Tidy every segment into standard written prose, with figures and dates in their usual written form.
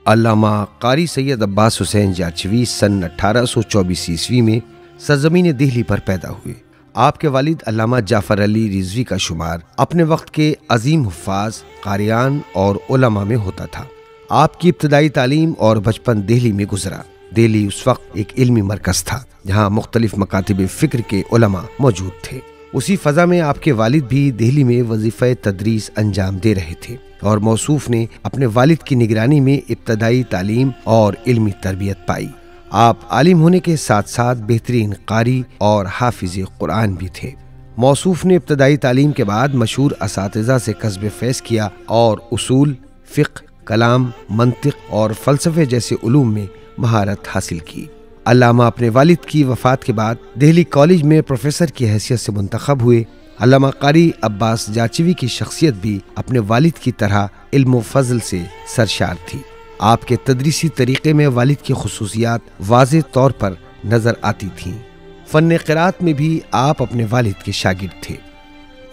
अल्लामा कारी सैयद अब्बास हुसैन जारचवी सन 1824 ईस्वी में सरजमीन दिल्ली पर पैदा हुए। आपके वालिद अल्लामा जाफर अली रिजवी का शुमार अपने वक्त के अजीम हुफ्फाज, कारियान और उलमा में होता था। आपकी इब्तदाई तालीम और बचपन दिल्ली में गुजरा। दिल्ली उस वक्त एक इल्मी मरकज था जहाँ मुख्तलिफ मकातिब फ़िक्र के उलमा मौजूद थे। उसी फ़ज़ा में आपके वालिद भी दिल्ली में वजीफ़े तदरीस अंजाम दे रहे थे और मौसूफ ने अपने वालिद की निगरानी में इब्तदाई तालीम और इल्मी तरबियत पाई। आप आलिम होने के साथ साथ बेहतरीन कारी और हाफिज़ कुरान भी थे। मौसूफ ने इब्तदाई तालीम के बाद मशहूर असातिज़ा से कसब फैज़ किया और उसूल, फ़िक़्ह, कलाम, मंतिक़ और फ़लसफ़े जैसे उलूम में महारत हासिल की। अल्लामा अपने वालिद की वफ़ात के बाद दिल्ली कॉलेज में प्रोफेसर की हैसियत से मुंतखब हुए। अल्लामा कारी अब्बास जारचवी की शख्सियत भी अपने वालिद की तरह इल्म व फज़ल से सरशार थी। आपके तदरीसी तरीक़े में वालिद की खुसूसियात वाज़े तौर पर नज़र आती थीं। फ़न क़िराअत में भी आप अपने वालिद के शागिर्द थे।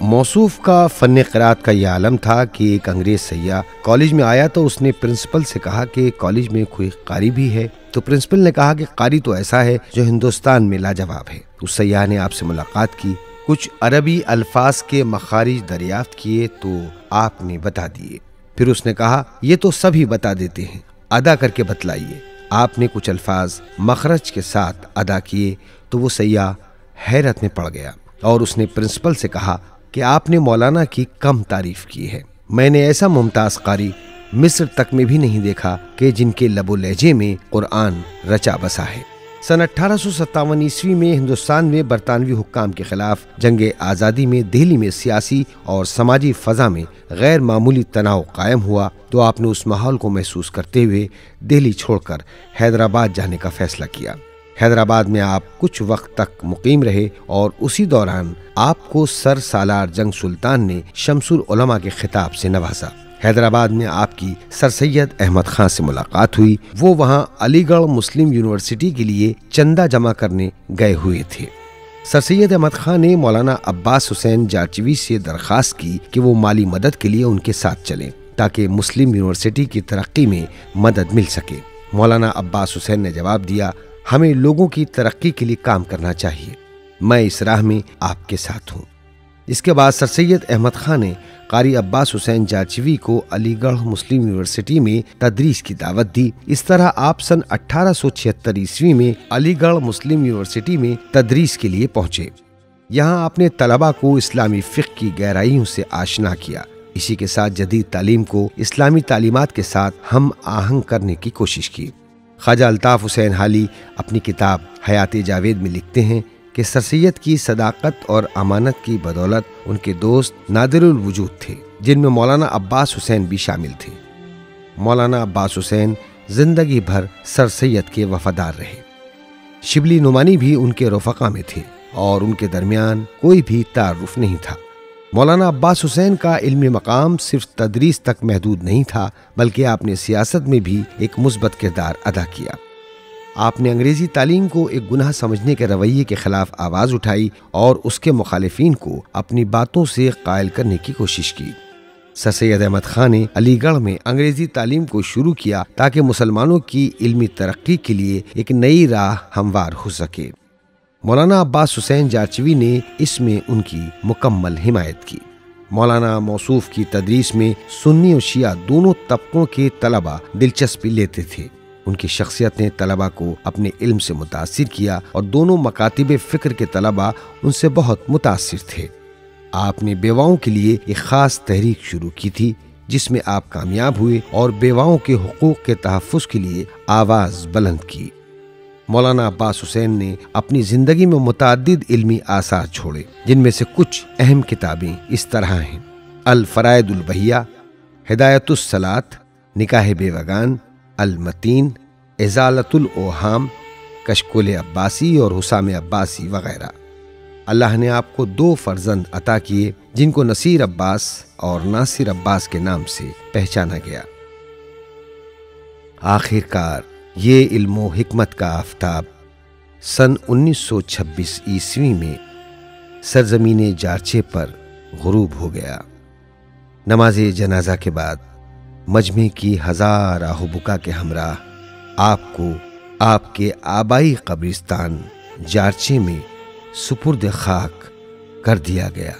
मौसूफ का फ़न क़िराअत का यह आलम था कि एक अंग्रेज़ सയ്याह कॉलेज में आया तो उसने प्रिंसिपल से कहा कि कॉलेज में कोई कारी भी है। तो प्रिंसिपल ने कहा कि कारी तो ऐसा है जो हिंदुस्तान में लाजवाब है। उस सയ്याह ने आपसे मुलाकात की, कुछ अरबी अल्फाज के मखारिज दरियाफ्त किए तो आपने बता दिए। फिर उसने कहा, ये तो सभी बता देते हैं, अदा करके बतलाइए। आपने कुछ अल्फाज मखरज के साथ अदा किए तो वो सയ്याह हैरत में पड़ गया और उसने प्रिंसिपल से कहा कि आपने मौलाना की कम तारीफ की है। मैंने ऐसा मुमताज़ कारी मिस्र तक में भी नहीं देखा कि जिनके लबो लहजे में कुरान रचा बसा है। सन 1857 ईस्वी में हिंदुस्तान में बरतानवी हुक्काम के खिलाफ जंगे आज़ादी में दिल्ली में सियासी और समाजी फ़ज़ा में गैर मामूली तनाव कायम हुआ तो आपने उस माहौल को महसूस करते हुए दिल्ली छोड़कर हैदराबाद जाने का फैसला किया। हैदराबाद में आप कुछ वक्त तक मुकीम रहे और उसी दौरान आपको सर सालार जंग सुल्तान ने शमसुल उलमा के खिताब से नवाजा। हैदराबाद में आपकी सर सैयद अहमद खां से मुलाकात हुई। वो वहाँ अलीगढ़ मुस्लिम यूनिवर्सिटी के लिए चंदा जमा करने गए हुए थे। सर सैयद अहमद खां ने मौलाना अब्बास हुसैन जारचवी से दरख्वास्त की कि वो माली मदद के लिए उनके साथ चलें ताकि मुस्लिम यूनिवर्सिटी की तरक्की में मदद मिल सके। मौलाना अब्बास हुसैन ने जवाब दिया, हमें लोगों की तरक्की के लिए काम करना चाहिए, मैं इस राह में आपके साथ हूँ। इसके बाद सर सैयद अहमद खां ने कारी अब्बास हुसैन जारचवी को अलीगढ़ मुस्लिम यूनिवर्सिटी में तदरीस की दावत दी। इस तरह आप सन 1876 ईस्वी में अलीगढ़ मुस्लिम यूनिवर्सिटी में तदरीस के लिए पहुंचे। यहाँ आपने तलबा को इस्लामी फ़िक़्ह की गहराइयों से आशना किया। इसी के साथ जदीद तालीम को इस्लामी तालीमात के साथ हम आहंग करने की कोशिश की। ख्वाजा अल्ताफ़ हुसैन हाली अपनी किताब हयात जावेद में लिखते हैं कि सर सैयद की सदाकत और अमानत की बदौलत उनके दोस्त नादिरुल वजूद थे, जिनमें मौलाना अब्बास हुसैन भी शामिल थे। मौलाना अब्बास हुसैन जिंदगी भर सर सैयद के वफादार रहे। शिबली नुमानी भी उनके रफ़क़ा में थे और उनके दरमियान कोई भी तारुफ नहीं था। मौलाना अब्बास हुसैन का इल्मी मकाम सिर्फ तदरीस तक महदूद नहीं था, बल्कि आपने सियासत में भी एक मुस्बत किरदार अदा किया। आपने अंग्रेजी तालीम को एक गुनाह समझने के रवैये के खिलाफ आवाज़ उठाई और उसके मुखालिफिन को अपनी बातों से कायल करने की कोशिश की। सर सैयद अहमद खां ने अलीगढ़ में अंग्रेजी तालीम को शुरू किया ताकि मुसलमानों की इल्मी तरक्की के लिए एक नई राह हमवार हो सके। मौलाना अब्बास हुसैन जारचवी ने इसमें उनकी मुकम्मल हिमायत की। मौलाना मौसूफ की तदरीस में सुन्नी और शिया दोनों तबकों के तलबा दिलचस्पी लेते थे। उनकी शख्सियत ने तलबा को अपने इल्म से मुतासिर किया और दोनों मकातिब फ़िक्र के तलबा उनसे बहुत मुतासिर थे। आपने बेवाओं के लिए एक ख़ास तहरीक शुरू की थी जिसमें आप कामयाब हुए और बेवाओं के हुकूक के तहफ़्फ़ुज़ के लिए आवाज़ बुलंद की। मौलाना अब्बास हुसैन ने अपनी ज़िंदगी में मुतअद्दिद इल्मी आसार छोड़े, जिनमें से कुछ अहम किताबें इस तरह हैं: अल फ़राइदुल बहिया, हिदायतुस सलात, निकाह बेवगान, अल मतीन, इज़ालतुल ओहाम, कशकुल अब्बासी और हुसाम अब्बासी वगैरह। अल्लाह ने आपको 2 फर्जंद अता किए जिनको नसीर अब्बास और नासिर अब्बास के नाम से पहचाना गया। आखिरकार ये इल्मो हिकमत का आफताब सन 1926 ईस्वी में सरजमीन जारचे पर गुरूब हो गया। नमाज जनाजा के बाद मजमे की हजार आहुबुका के हमरा आपको आपके आबाई कब्रिस्तान जारचे में सुपुर्द खाक कर दिया गया।